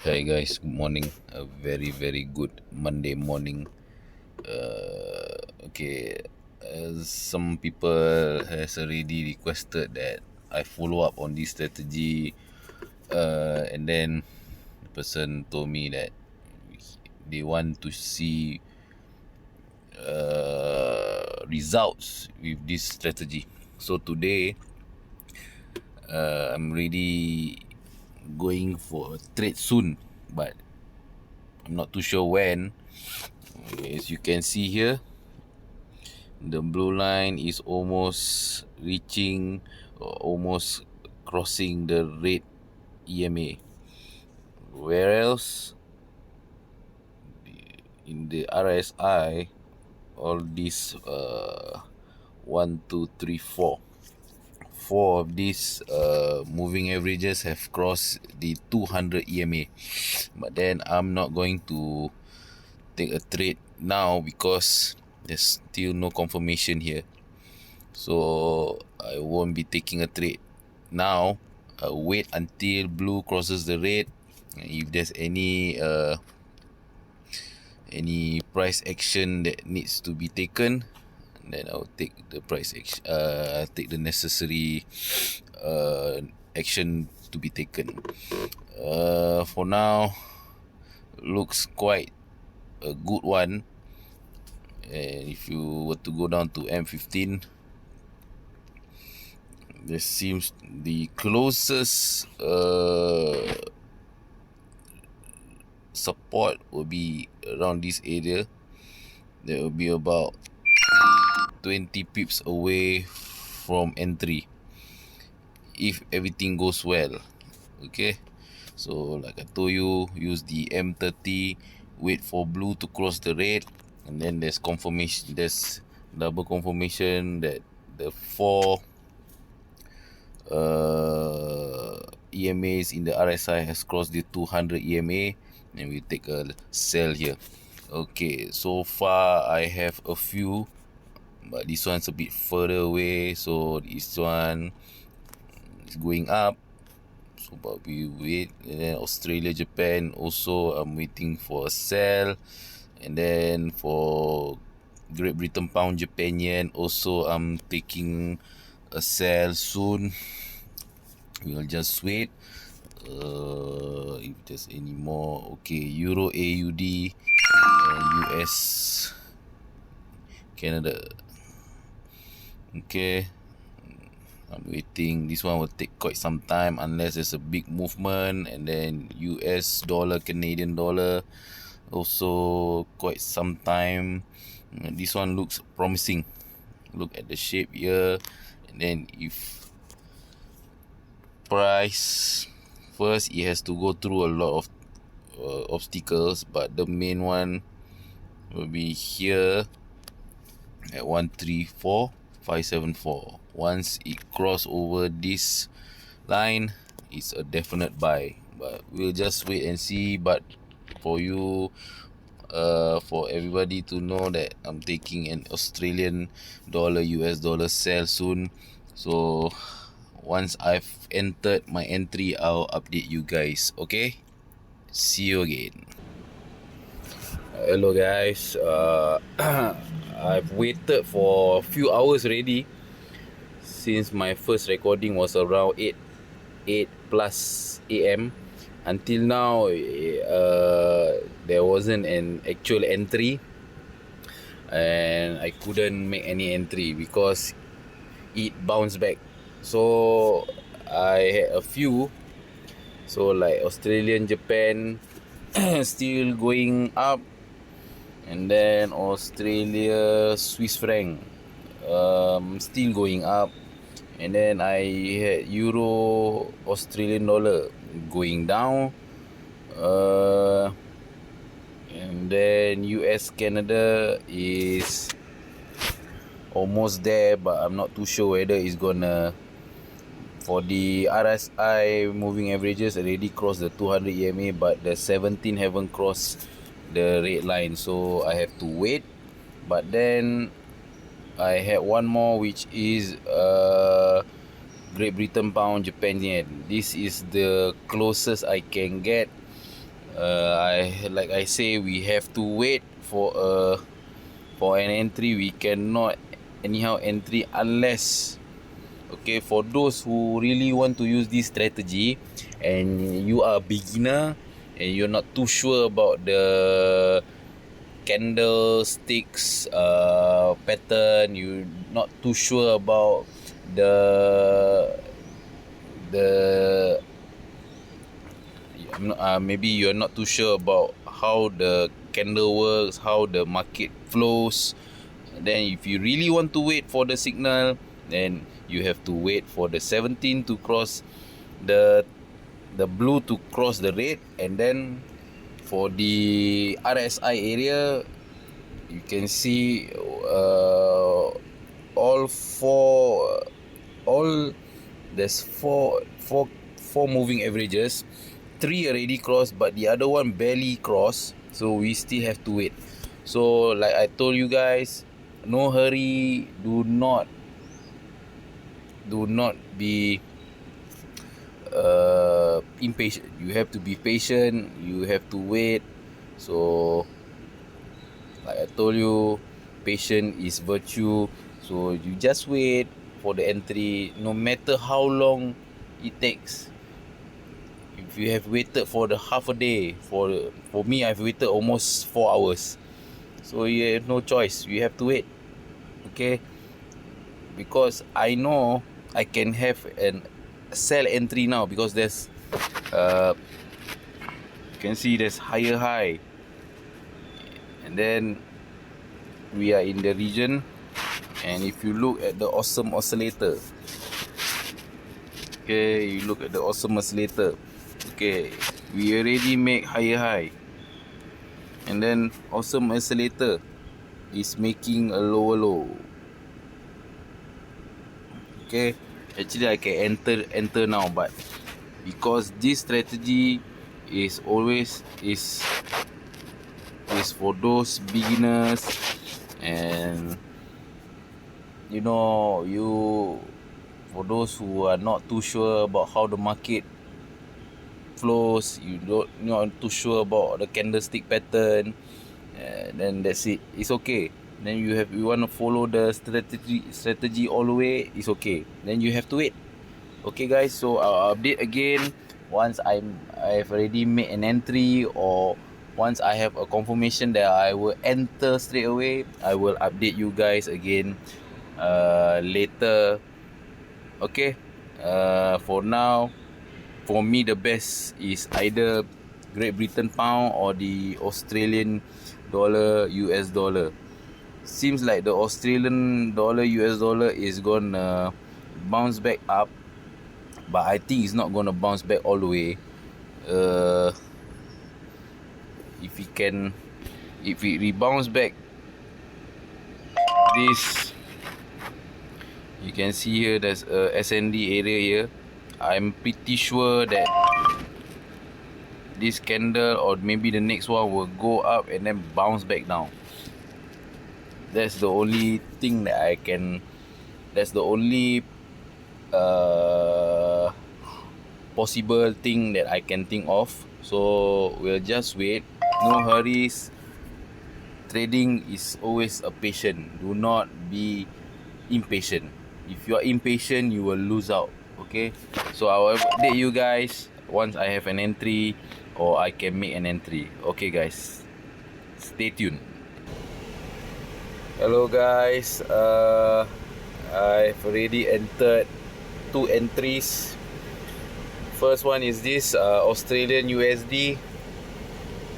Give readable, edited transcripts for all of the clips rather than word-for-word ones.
Hi guys, good morning. A very good Monday morning. Okay, some people has already requested that I follow up on this strategy. And then the person told me that they want to see results with this strategy. So today, I'm really going for a trade soon, but I'm not too sure when. As you can see here, the blue line is almost reaching or almost crossing the red EMA. Whereas in the RSI, all these 4 of these moving averages have crossed the 200 EMA. But then I'm not going to take a trade now because there's still no confirmation here. So I won't be taking a trade now. I'll wait until blue crosses the red. If there's any price action that needs to be taken, then I'll take the price action. Take the necessary action to be taken. For now, looks quite a good one. And if you were to go down to M15, this seems the closest support will be around this area. That will be about 20 pips away from entry if everything goes well. Okay, so like I told you, use the M30, wait for blue to cross the red, and then there's confirmation, there's double confirmation that the 4 EMAs in the RSI has crossed the 200 EMA, and we take a sell here. Okay, so far I have a few, but this one's a bit further away, so this one is going up. So but we wait. And then Australia, Japan also I'm waiting for a sell. And then for Great Britain, Pound, Japan yen also I'm taking a sell soon. We'll just wait. If there's any more. Okay, Euro, AUD, US, Canada. Okay, I'm waiting. This one will take quite some time unless there's a big movement. And then US dollar, Canadian dollar, also quite some time. This one looks promising. Look at the shape here. And then if price, first it has to go through a lot of obstacles, but the main one will be here at 134,574. Once it cross over this line, it's a definite buy, but we'll just wait and see. But for you, for everybody to know that I'm taking an Australian dollar US dollar sell soon. So once I've entered my entry, I'll update you guys. Okay, see you again. Hello guys, I've waited for a few hours already since my first recording was around 8 plus AM. Until now, there wasn't an actual entry, and I couldn't make any entry because it bounced back. So I had a few, so like Australian, Japan still going up, and then Australia, Swiss franc still going up, and then I had Euro, Australian dollar going down, and then US, Canada is almost there, but I'm not too sure whether it's gonna. For the RSI moving averages already crossed the 200 EMA, but the 17 haven't crossed the red line, so I have to wait. But then I had one more, which is Great Britain, Pound, Japan yen. This is the closest I can get, Like I say, we have to wait for an entry. We cannot anyhow entry unless, okay, for those who really want to use this strategy and you are a beginner and you're not too sure about the candlesticks pattern, you're not too sure about the maybe you're not too sure about how the candle works, how the market flows, then if you really want to wait for the signal, then you have to wait for the 17 to cross the blue to cross the red, and then for the RSI area you can see all four all there's four moving averages. Three already crossed, but the other one barely crossed, so we still have to wait. So like I told you guys, no hurry. Do not be impatient. You have to be patient, you have to wait. So like I told you, patience is virtue. So you just wait for the entry, no matter how long it takes. If you have waited for the half a day, for me, I've waited almost 4 hours. So you have no choice. You have to wait. Okay? Because I know I can have an sell entry now, because there's you can see there's higher high, and then we are in the region. And if you look at the awesome oscillator, okay, you look at the awesome oscillator, okay, we already make higher high, and then awesome oscillator is making a lower low. Okay, actually I can enter now, but because this strategy is always is for those beginners, and you know, for those who are not too sure about how the market flows, you're not too sure about the candlestick pattern, then that's it. It's okay. Then you want to follow the strategy all the way, it's okay. Then you have to wait. Okay guys, so I'll update again once I've already made an entry, or once I have a confirmation that I will enter straight away. I will update you guys again later. Okay, for now, for me the best is either Great Britain pound or the Australian dollar US dollar. Seems like the Australian dollar US dollar is gonna bounce back up, but I think it's not gonna bounce back all the way. If it rebounds back this, you can see here there's a SND area here. I'm pretty sure that this candle or maybe the next one will go up and then bounce back down. That's the only thing that I can, that's the only possible thing that I can think of. So we'll just wait, no hurries. Trading is always a patient. Do not be impatient. If you are impatient, you will lose out. Okay, so I will update you guys once I have an entry or I can make an entry. Okay guys, stay tuned. Hello guys, I've already entered 2 entries. First one is this Australian USD,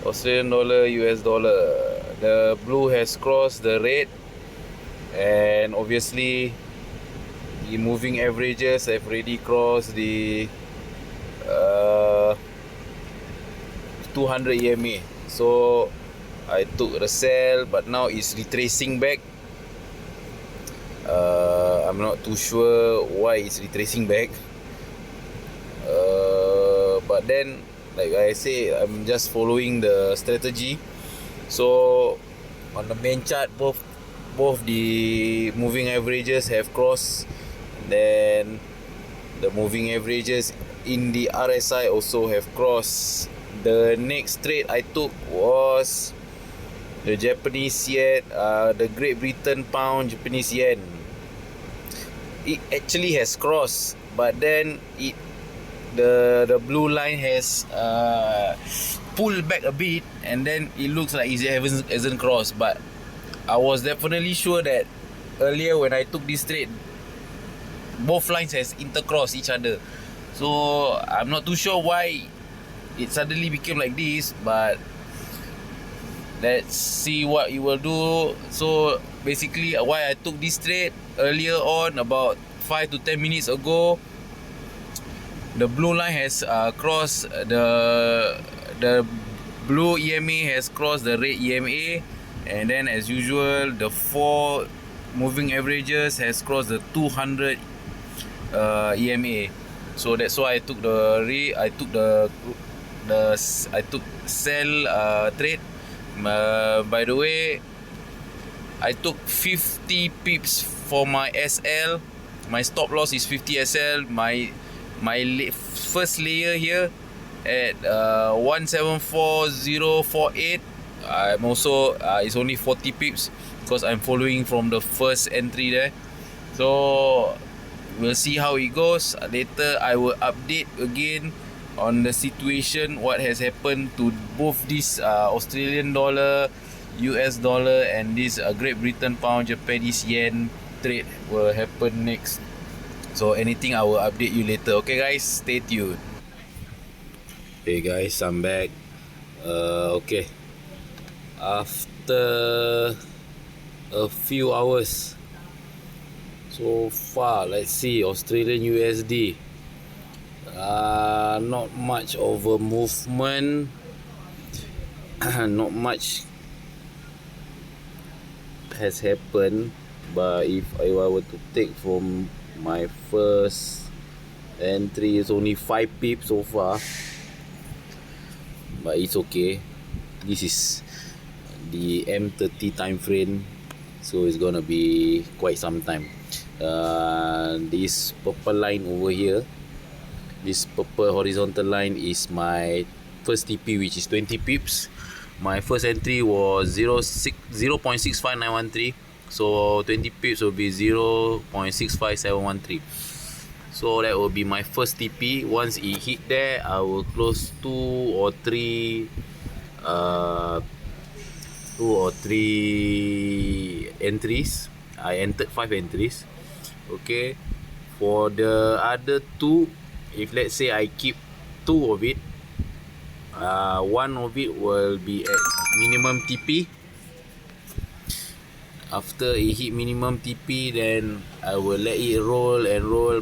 Australian dollar, US dollar. The blue has crossed the red, and obviously the moving averages have already crossed the 200 EMA. So I took the sell, but now it's retracing back. I'm not too sure why it's retracing back. But then, like I say, I'm just following the strategy. So on the main chart, both the moving averages have crossed, and then the moving averages in the RSI also have crossed the next trade I took was the Japanese yen, the Great Britain pound, Japanese yen. It actually has crossed, but then the blue line has pulled back a bit, and then it looks like it hasn't crossed. But I was definitely sure that earlier when I took this trade, both lines has intercrossed each other. So I'm not too sure why it suddenly became like this, but let's see what it will do. So basically, why I took this trade earlier on, about 5 to 10 minutes ago, the blue line has crossed the blue EMA has crossed the red EMA, and then as usual the 4 moving averages has crossed the 200 EMA. So that's why I took I took sell trade. By the way, I took 50 pips for my SL. My stop loss is 50 SL. My first layer here at 174048. I'm also it's only 40 pips because I'm following from the first entry there. So we'll see how it goes. Later I will update again on the situation, what has happened to both this Australian dollar, US dollar, and this Great Britain pound, Japanese yen trade will happen next. So anything I will update you later. Okay guys, stay tuned. Hey guys, I'm back. Okay, after a few hours so far, let's see, Australian USD, not much of a movement. Not much has happened, but if I were to take from my first entry, it's only 5 pips so far, but it's okay. This is the M30 time frame, so it's gonna be quite some time. This purple line over here, this purple horizontal line is my first TP, which is 20 pips. My first entry was 0.65913, so 20 pips will be 0.65713. So that will be my first TP. Once it hit there, I will close 2 or 3 entries. I entered 5 entries. Okay, for the other 2, if let's say I keep 2 of it, 1 of it will be at minimum TP. After it hit minimum TP, then I will let it roll and roll,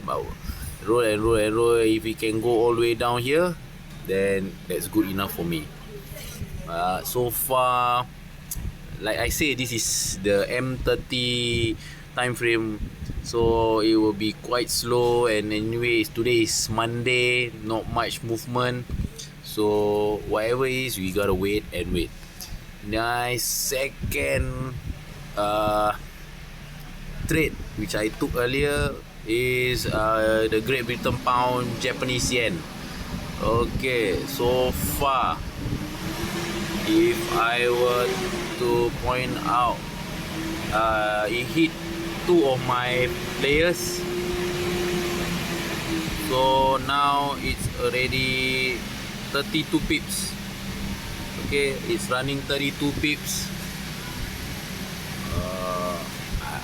roll and roll and roll. If it can go all the way down here, then that's good enough for me. So far, like I say, this is the M30 time frame, so it will be quite slow. And anyway, today is Monday, not much movement, so whatever it is, we gotta wait and wait. My second trade, which I took earlier, is the Great Britain pound, Japanese yen. Okay, so far, if I were to point out, it hit 2 of my players, so now it's already 32 pips. Okay, it's running 32 pips.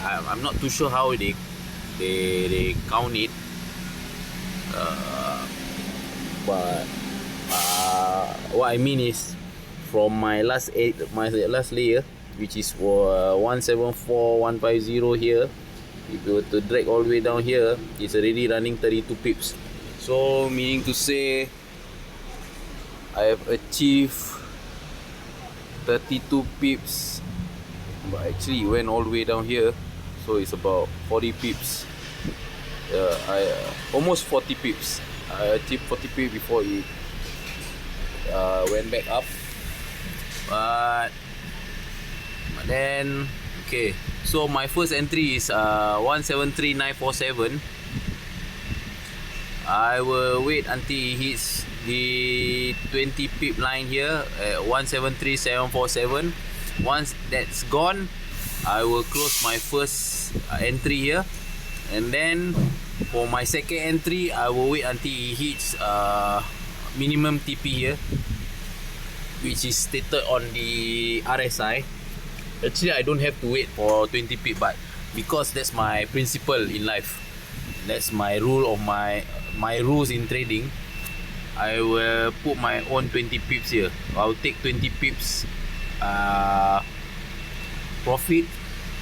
I'm not too sure how they count it, but what I mean is, from my last layer, which is 174150 here, if you were to drag all the way down here, it's already running 32 pips. So meaning to say, I have achieved 32 pips, but actually it went all the way down here, so it's about 40 pips. Almost 40 pips. I achieved 40 pips before it went back up. But then, okay, so my first entry is 173947. I will wait until it hits the 20 pip line here at 173,747. Once that's gone, I will close my first entry here, and then for my second entry I will wait until it hits minimum TP here, which is stated on the RSI. Actually, I don't have to wait for 20 pip, but because that's my principle in life, that's my rule of my rules in trading, I will put my own 20 pips here. I'll take 20 pips profit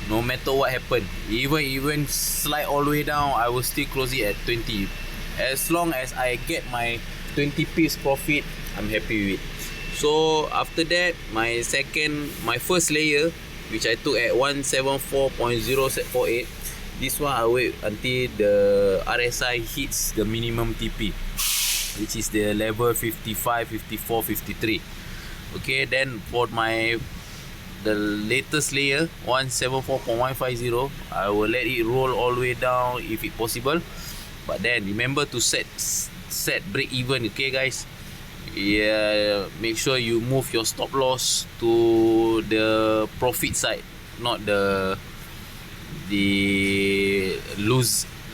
no matter what happen. Even slide all the way down, I will still close it at 20. As long as I get my 20 pips profit, I'm happy with it. So after that, my first layer, which I took at 174.048, this one I wait until the RSI hits the minimum TP, which is the level 55, 54, 53. Okay, then for the latest layer 174.150, I will let it roll all the way down if it possible, but then remember to set break even. Okay guys, yeah, make sure you move your stop loss to the profit side, not the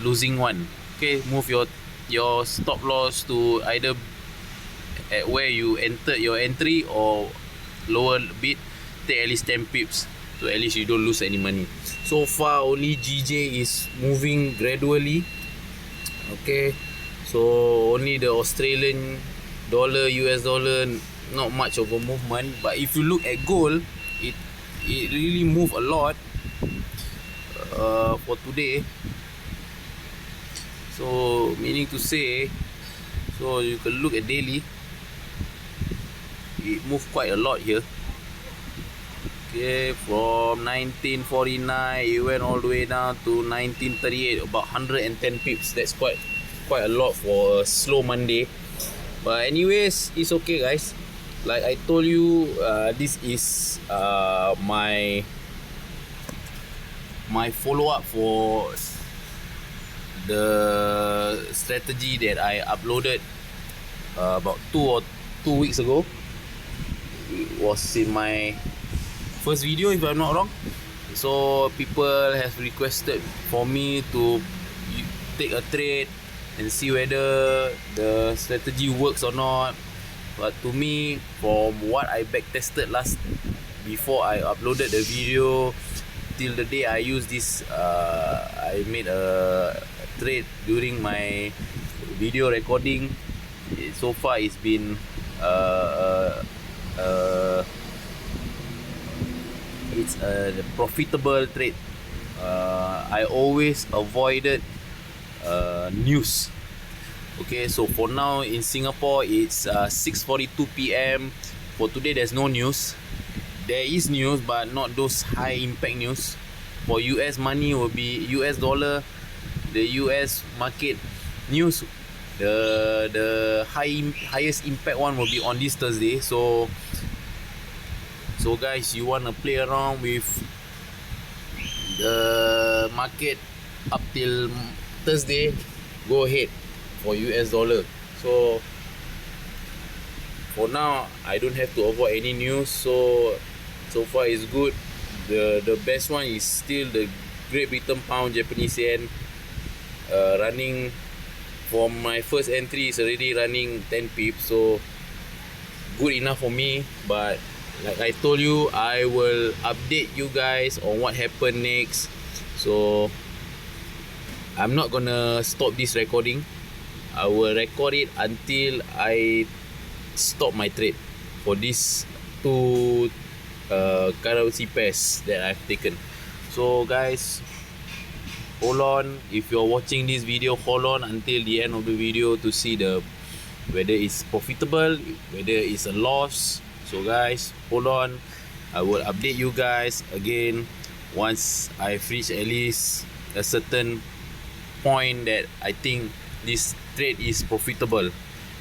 losing one. Okay, move your stop loss to either at where you entered your entry or lower bit. Take at least 10 pips, so at least you don't lose any money. So far only GJ is moving gradually. Okay, so only the Australian dollar, US dollar, not much of a movement. But if you look at gold, it really move a lot for today. So meaning to say, so you can look at daily, it moved quite a lot here. Okay, from 1949 it went all the way down to 1938, about 110 pips. That's quite a lot for a slow Monday. But anyways, it's okay guys. Like I told you, this is my follow-up for the strategy that I uploaded about 2 weeks ago. It was in my first video, if I'm not wrong. So people have requested for me to take a trade and see whether the strategy works or not. But to me, from what I backtested before I uploaded the video till the day I used this, I made a trade during my video recording. So far it's been it's a profitable trade. I always avoided news. Okay, so for now in Singapore it's 6:42 PM. For today there's no news. There is news, but not those high impact news. For US money will be US dollar, the US market news. The highest impact one will be on this Thursday. So guys, you want to play around with the market up till Thursday, go ahead for US dollar. So for now I don't have to avoid any news. So far it's good. The best one is still the Great Britain pound, Japanese yen, running. For my first entry is already running 10 pips, so good enough for me. But like I told you, I will update you guys on what happened next. So I'm not gonna stop this recording. I will record it until I stop my trade for these two currency pairs that I've taken. So guys, hold on. If you're watching this video, hold on until the end of the video to see whether it's profitable, whether it's a loss. So guys, hold on. I will update you guys again once I've reached at least a certain point that I think this trade is profitable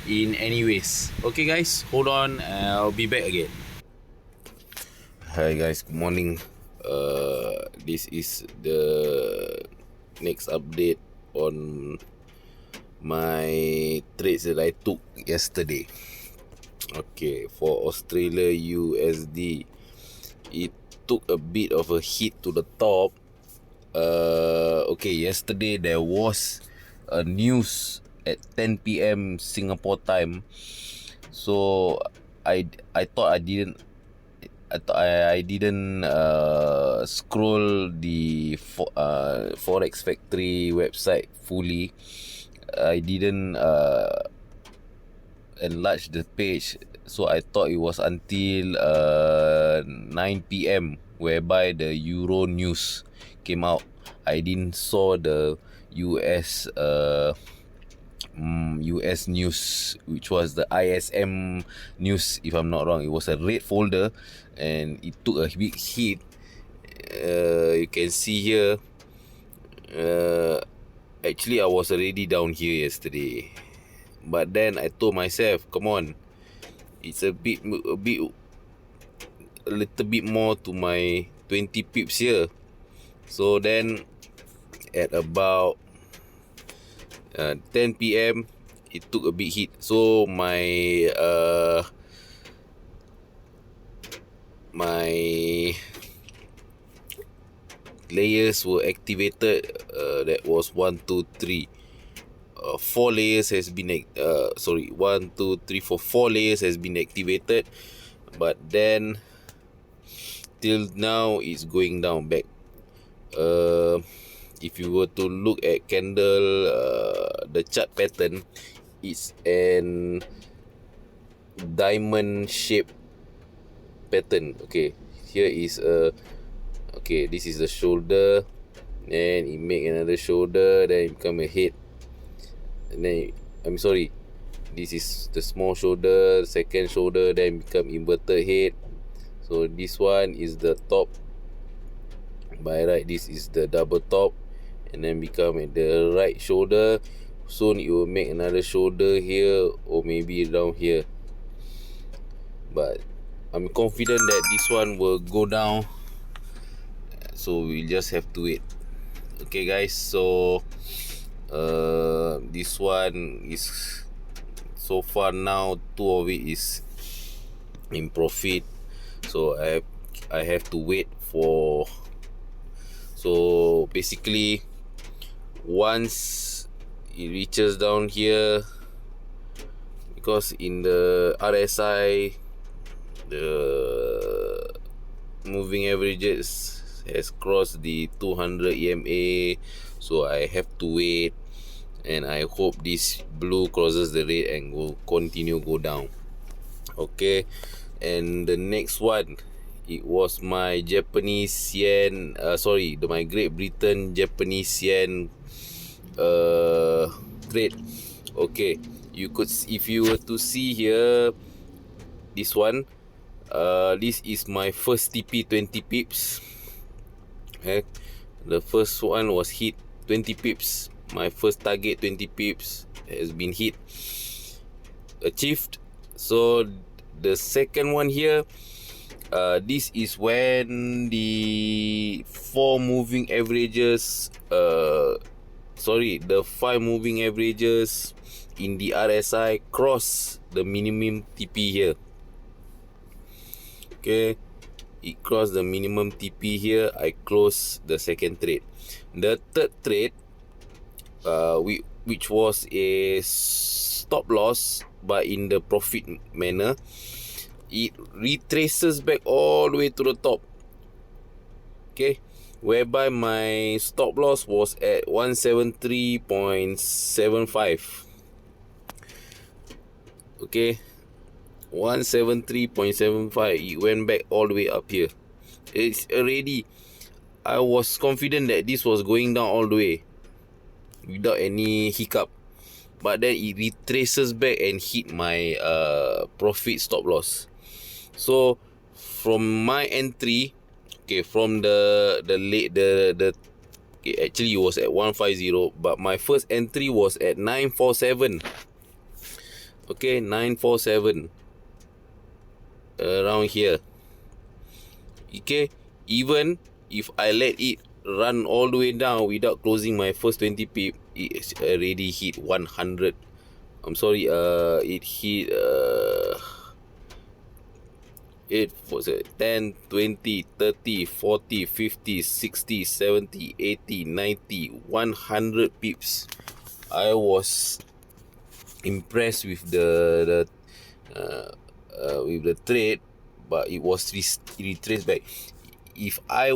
in any ways. Okay guys, hold on. I'll be back again. Hi guys, good morning. This is the next update on my trades that I took yesterday. Okay, for Australia USD, it took a bit of a hit to the top. Okay, yesterday there was a news at 10 p.m. Singapore time. So I thought I didn't scroll the Forex Factory website fully. I didn't enlarge the page, so I thought it was until 9 p.m. whereby the Euro news came out. I didn't saw the US US news, which was the ISM news, if I'm not wrong. It was a red folder and it took a big hit. You can see here, actually I was already down here yesterday, but then I told myself, come on, it's a little bit more to my 20 pips here. So then at about 10 p.m. it took a big hit. So my layers were activated. That was 1, 2, 3. 4 layers has been 1, 2, 3, 4. 4 layers has been activated, but then till now it's going down back. If you were to look at candle, the chart pattern, it's an diamond shape pattern. Okay, here is okay, this is the shoulder, then it make another shoulder, then it become a head, and then I'm sorry, this is the small shoulder, second shoulder, then become inverted head. So this one is the top, by right this is the double top, and then become at the right shoulder. Soon it will make another shoulder here, or maybe down here, but I'm confident that this one will go down, so we just have to wait. Okay guys, so this one is, so far now 2 of it is in profit, so I have to wait for. So basically, once it reaches down here, because in the RSI, the moving averages has crossed the 200 EMA, so I have to wait, and I hope this blue crosses the red and will continue go down. Okay, and the next one, it was my Japanese yen, my Great Britain Japanese yen trade. Okay, you could, if you were to see here, this one, this is my first TP 20 pips. Okay, the first one was hit 20 pips. My first target 20 pips has been hit, achieved. So the second one here, this is when the 4 moving averages, the 5 moving averages in the RSI cross the minimum TP here. Okay, it crossed the minimum TP here. I close the second trade. The third trade, which was a stop loss but in the profit manner, it retraces back all the way to the top. Okay, whereby my stop loss was at 173.75. Okay, 173.75. It went back all the way up here. It's already, I was confident that this was going down all the way without any hiccup, but then it retraces back and hit my profit stop loss. So from my entry, okay, from the okay, actually it was at 150, but my first entry was at 947. Okay, 947, around here. Okay, even if I let it run all the way down without closing my first 20 pip, it already hit 100. I'm sorry, it hit it was 10, 20, 30, 40, 50, 60, 70, 80, 90, 100 pips. I was impressed with the trade, but it was retraced back. If I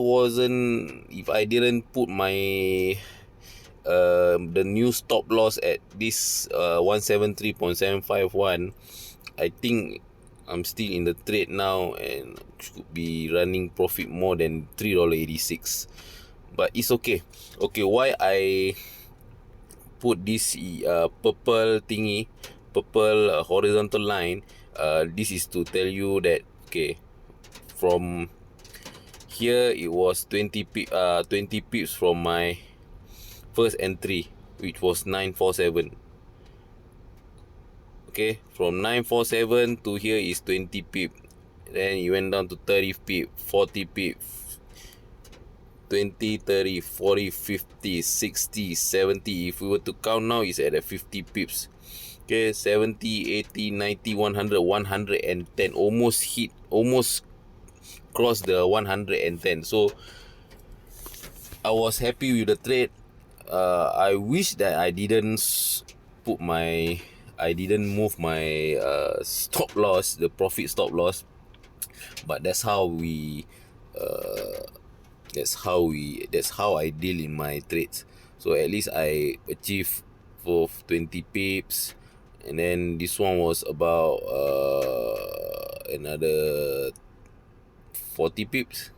didn't put my the new stop loss at this 173.751, I think I'm still in the trade now and should be running profit more than $3.86. But it's okay. Okay, why I put this purple thingy, purple horizontal line, this is to tell you that, okay, from here it was 20 pips from my first entry, which was 947. Okay, from 947 to here is 20 pip. Then it went down to 30 pip, 40 pip, 20, 30, 40, 50, 60, 70. If we were to count now, it's at 50 pips. Okay, 70, 80, 90, 100, 110. Almost crossed the 110. So I was happy with the trade. I wish that I didn't move my stop loss, the profit stop loss. But that's how I deal in my trades. So at least I achieve for 20 pips, and then this one was about another 40 pips.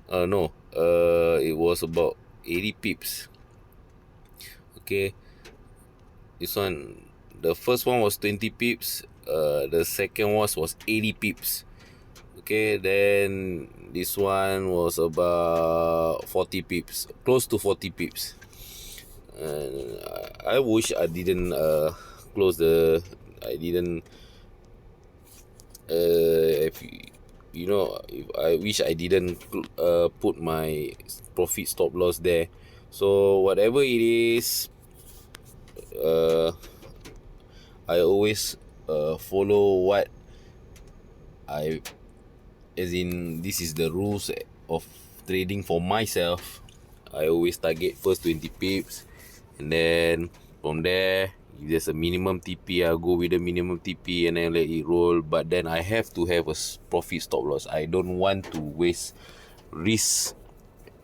No, it was about 80 pips. Okay, this one, the first one was 20 pips, the second one was 80 pips. Okay, then this one was about 40 pips, close to 40 pips. And I wish I didn't I didn't if I wish I didn't put my profit stop loss there. So whatever it is, I always follow what I, as in, this is the rules of trading for myself. I always target first 20 pips, and then from there, if there's a minimum TP, I'll go with the minimum TP and then let it roll. But then I have to have a profit stop loss. I don't want to risk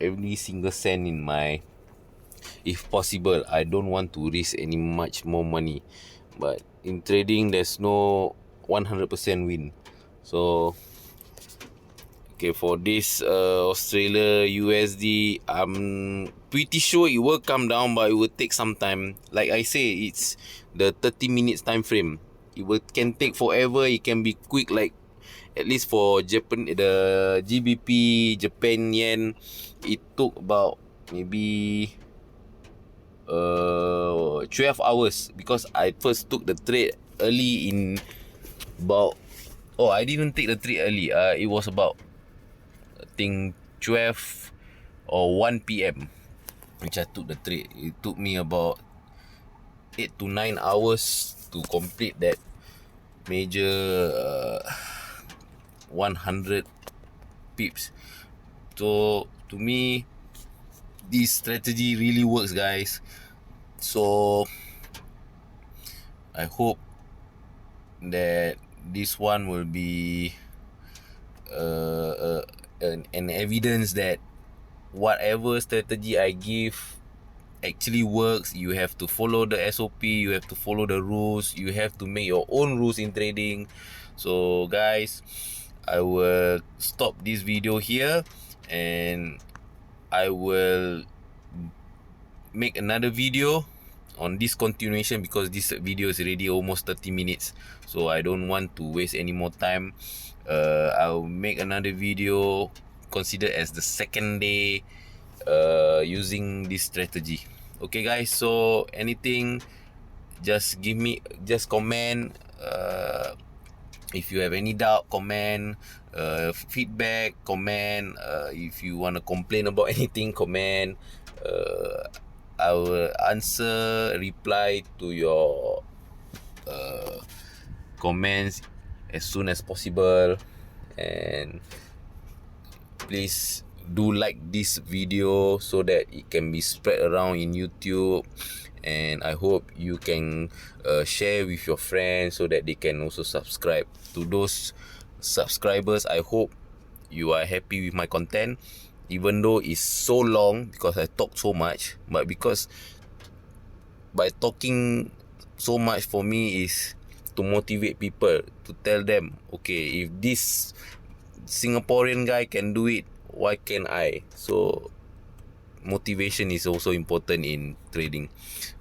every single cent in my, if possible, I don't want to risk any much more money. But in trading, there's no 100% win. So okay, for this Australia USD, I'm pretty sure it will come down, but it will take some time. Like I say, it's the 30 minutes time frame. Can take forever. It can be quick, like at least for Japan, the GBP, Japan yen, it took about maybe 12 hours, because I first took the trade early in about, I didn't take the trade early. It was about, I think, 12 or 1 p.m. which I took the trade. It took me about 8 to 9 hours to complete that major 100 pips. So to me, this strategy really works, guys. So I hope that this one will be an evidence that whatever strategy I give actually works. You have to follow the SOP, you have to follow the rules, you have to make your own rules in trading. So guys, I will stop this video here, and I will make another video on this continuation, because this video is already almost 30 minutes, so I don't want to waste any more time. I'll make another video considered as the second day using this strategy. Okay guys, so anything, just comment. If you have any doubt, comment. Feedback, comment. If you want to complain about anything, comment. I will reply to your comments as soon as possible. And please do like this video so that it can be spread around in YouTube. And I hope you can share with your friends so that they can also subscribe. To those subscribers, I hope you are happy with my content, even though it's so long because I talk so much. But because by talking so much for me is to motivate people, to tell them, okay, if this Singaporean guy can do it, why can't I? So motivation is also important in trading.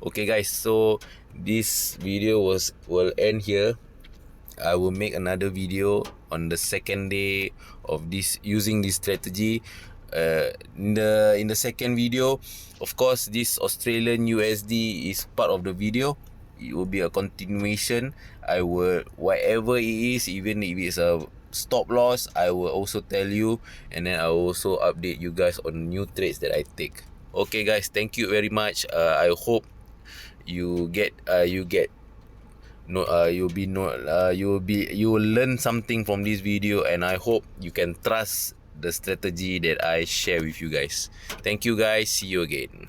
Okay guys, so this video will end here. I will make another video on the second day of this, using this strategy. In the second video, of course, this Australian USD is part of the video. It will be a continuation. I will, whatever it is, even if it's a stop loss, I will also tell you, and then I will also update you guys on new trades that I take. Okay guys, thank you very much. I hope you get no you will learn something from this video, and I hope you can trust the strategy that I share with you guys. Thank you guys, see you again.